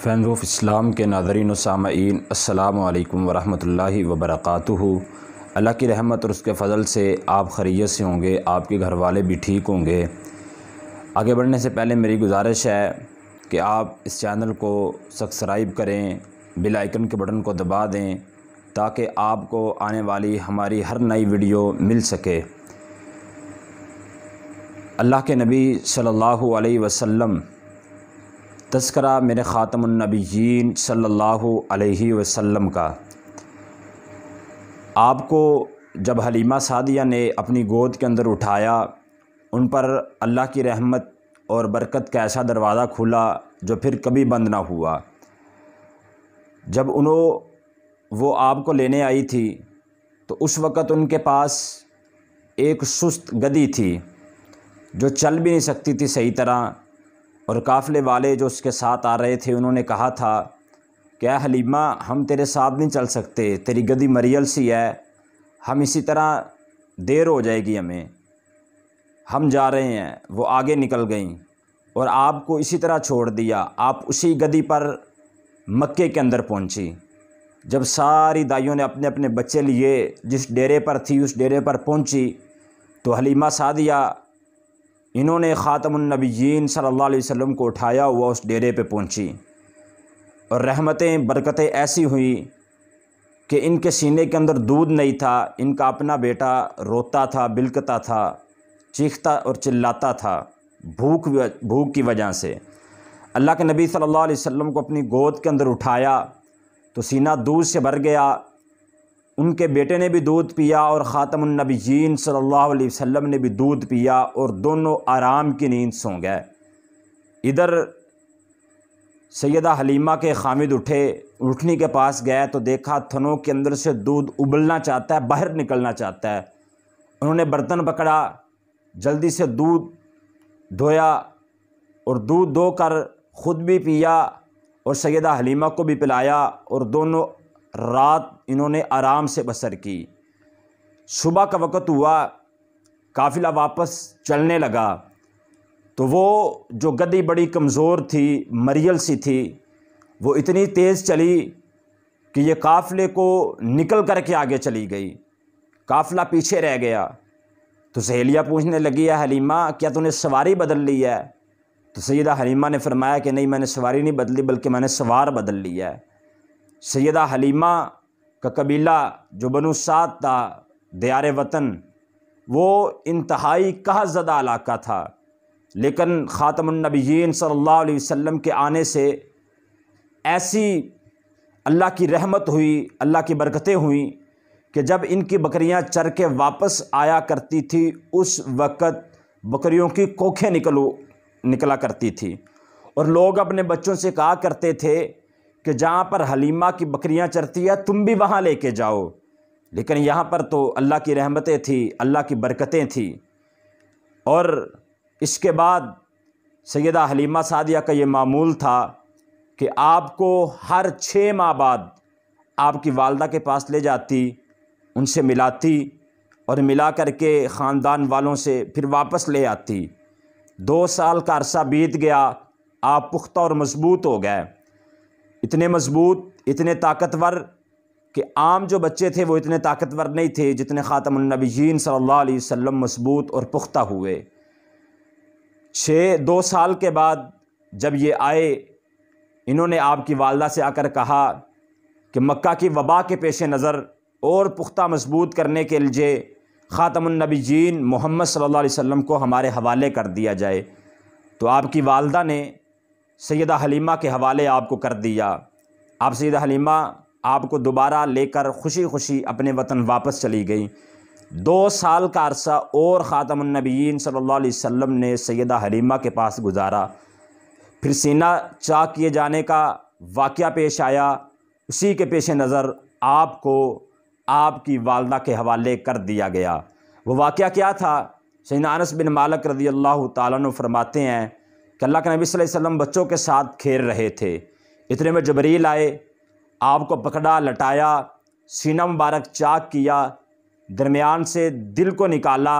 Fan of اسلام کے ناظرین و سامعین، السلام علیکم ورحمۃ اللہ وبرکاتہ۔ اللہ کی رحمت اور اس کے فضل سے آپ خیریت سے ہوں گے، آپ کے گھر والے بھی ٹھیک ہوں گے۔ آگے بڑھنے سے پہلے میری گزارش ہے کہ آپ اس چینل کو سبسکرائب کریں، بیل آئیکن کے بٹن کو دبا دیں تاکہ آپ کو آنے والی ہماری ہر نئی ویڈیو مل سکے۔ اللہ کے نبی صلی اللہ علیہ وسلم تذکرہ میرے خاتم النبیین صلی اللہ علیہ وسلم کا۔ آپ کو جب حلیمہ سعدیہ نے اپنی گود کے اندر اٹھایا، ان پر اللہ کی رحمت اور برکت کا ایسا دروازہ کھلا جو پھر کبھی بند نہ ہوا۔ جب وہ آپ کو لینے آئی تھی تو اس وقت ان کے پاس ایک سست گدی تھی جو چل بھی نہیں سکتی تھی صحیح طرح، اور قافلے والے جو اس کے ساتھ آ رہے تھے انہوں نے کہا تھا کہ اے حلیمہ، ہم تیرے ساتھ نہیں چل سکتے، تیری گدی مریل سی ہے، ہم اسی طرح دیر ہو جائے گی ہم جا رہے ہیں۔ وہ آگے نکل گئیں اور آپ کو اسی طرح چھوڑ دیا۔ آپ اسی گدی پر مکے کے اندر پہنچی۔ جب ساری دائیوں نے اپنے اپنے بچے لیے جس ڈیرے پر تھی اس ڈیرے پر پہنچی تو حلیمہ سعدیہ انہوں نے خاتم النبیین صلی اللہ علیہ وسلم کو اٹھایا ہوا اس ڈیرے پہ پہنچی، اور رحمتیں برکتیں ایسی ہوئیں کہ ان کے سینے کے اندر دودھ نہیں تھا، ان کا اپنا بیٹا روتا تھا، بلکتا تھا، چیختا اور چلاتا تھا بھوک کی وجہ سے۔ اللہ کے نبی صلی اللہ علیہ وسلم کو اپنی گود کے اندر اٹھایا تو سینہ دودھ سے بھر گیا۔ ان کے بیٹے نے بھی دودھ پیا اور خاتم النبیین صلی اللہ علیہ وسلم نے بھی دودھ پیا، اور دونوں آرام کی نیند سو گئے۔ ادھر سیدہ حلیمہ کے خامد اٹھنی کے پاس گئے تو دیکھا تھنوں کے اندر سے دودھ ابلنا چاہتا ہے، باہر نکلنا چاہتا ہے۔ انہوں نے برتن پکڑا، جلدی سے دودھ دھویا اور دودھ دھو کر خود بھی پیا اور سیدہ حلیمہ کو بھی پلایا، اور دونوں رات انہوں نے آرام سے بسر کی۔ صبح کا وقت ہوا، قافلہ واپس چلنے لگا تو وہ جو گدی بڑی کمزور تھی، مریل سی تھی، وہ اتنی تیز چلی کہ یہ قافلے کو نکل کر کے آگے چلی گئی، قافلہ پیچھے رہ گیا۔ تو سہیلیاں پوچھنے لگی، ہے حلیمہ کیا تو نے سواری بدل لی ہے؟ تو سیدہ حلیمہ نے فرمایا کہ نہیں، میں نے سواری نہیں بدلی بلکہ میں نے سوار بدل لیا ہے۔ سیدہ حلیمہ کا قبیلہ جو بنو سعد تھا، دیار وطن، وہ انتہائی قحط زدہ علاقہ تھا، لیکن خاتم النبیین صلی اللہ علیہ وسلم کے آنے سے ایسی اللہ کی رحمت ہوئی، اللہ کی برکتیں ہوئیں کہ جب ان کی بکریاں چر کے واپس آیا کرتی تھی اس وقت بکریوں کی کوکھیں نکلا کرتی تھی، اور لوگ اپنے بچوں سے کہا کرتے تھے کہ جہاں پر حلیمہ کی بکریاں چرتی ہے تم بھی وہاں لے کے جاؤ، لیکن یہاں پر تو اللہ کی رحمتیں تھیں، اللہ کی برکتیں تھیں۔ اور اس کے بعد سیدہ حلیمہ سعدیہ کا یہ معمول تھا کہ آپ کو ہر 6 ماہ بعد آپ کی والدہ کے پاس لے جاتی، ان سے ملاتی اور ملا کر کے خاندان والوں سے پھر واپس لے آتی۔ 2 سال کا عرصہ بیت گیا، آپ پختہ اور مضبوط ہو گئے، اتنے مضبوط، اتنے طاقتور کہ عام جو بچے تھے وہ اتنے طاقتور نہیں تھے جتنے خاتم النبیین صلی اللہ علیہ وسلم مضبوط اور پختہ ہوئے۔ 2 سال کے بعد جب یہ آئے، انہوں نے آپ کی والدہ سے آ کر کہا کہ مکہ کی وبا کے پیش نظر اور پختہ مضبوط کرنے کے لیے خاتم النبیین محمد صلی اللہ علیہ وسلم کو ہمارے حوالے کر دیا جائے۔ تو آپ کی والدہ نے سیدہ حلیمہ کے حوالے آپ کو کر دیا۔ آپ سیدہ حلیمہ آپ کو دوبارہ لے کر خوشی خوشی اپنے وطن واپس چلی گئی۔ 2 سال کا عرصہ اور خاتم النبیین صلی اللہ علیہ وسلم نے سیدہ حلیمہ کے پاس گزارا۔ پھر سینہ چاک کیے جانے کا واقعہ پیش آیا، اسی کے پیش نظر آپ کو آپ کی والدہ کے حوالے کر دیا گیا۔ وہ واقعہ کیا تھا؟ سیدنا انس بن مالک رضی اللہ تعالیٰ عنہ فرماتے ہیں کہ اللہ کے نبی صلی اللہ علیہ وسلم بچوں کے ساتھ کھیل رہے تھے، اتنے میں جبریل آئے، آپ کو پکڑا، لٹایا، سینہ مبارک چاک کیا، درمیان سے دل کو نکالا،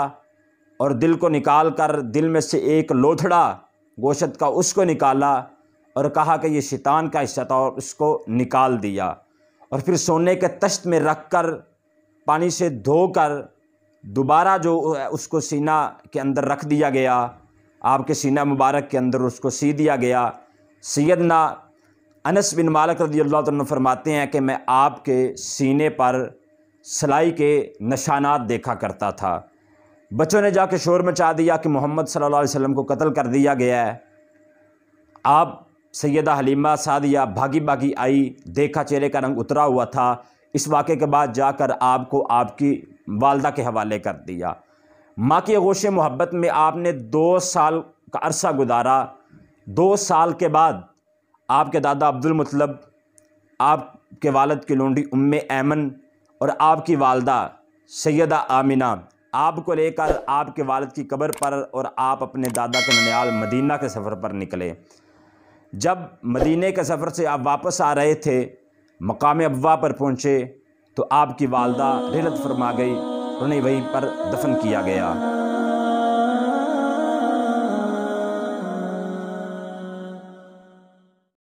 اور دل کو نکال کر دل میں سے ایک لوتھڑا گوشت کا اس کو نکالا اور کہا کہ یہ شیطان کا حصہ تھا، اور اس کو نکال دیا، اور پھر سونے کے تشت میں رکھ کر پانی سے دھو کر دوبارہ جو اس کو سینہ کے اندر رکھ دیا گیا، آپ کے سینہ مبارک کے اندر اس کو سی دیا گیا۔ سیدنا انس بن مالک رضی اللہ عنہ فرماتے ہیں کہ میں آپ کے سینے پر سلائی کے نشانات دیکھا کرتا تھا۔ بچوں نے جا کے شور مچا دیا کہ محمد صلی اللہ علیہ وسلم کو قتل کر دیا گیا ہے۔ آپ سیدہ حلیمہ سعدیہ بھاگی بھاگی آئی، دیکھا چہرے کا رنگ اترا ہوا تھا۔ اس واقعے کے بعد جا کر آپ کو آپ کی والدہ کے حوالے کر دیا۔ ماں کی آغوش محبت میں آپ نے 2 سال کا عرصہ گزارا۔ 2 سال کے بعد آپ کے دادا عبد المطلب، آپ کے والد کی لونڈی ایمن اور آپ کی والدہ سیدہ آمنہ آپ کو لے کر آپ کے والد کی قبر پر اور آپ اپنے دادا کے ننیال مدینہ کے سفر پر نکلے۔ جب مدینہ کے سفر سے آپ واپس آ رہے تھے، مقام ابوا پر پہنچے تو آپ کی والدہ رحلت فرما گئی، انہیں وہیں پر دفن کیا گیا۔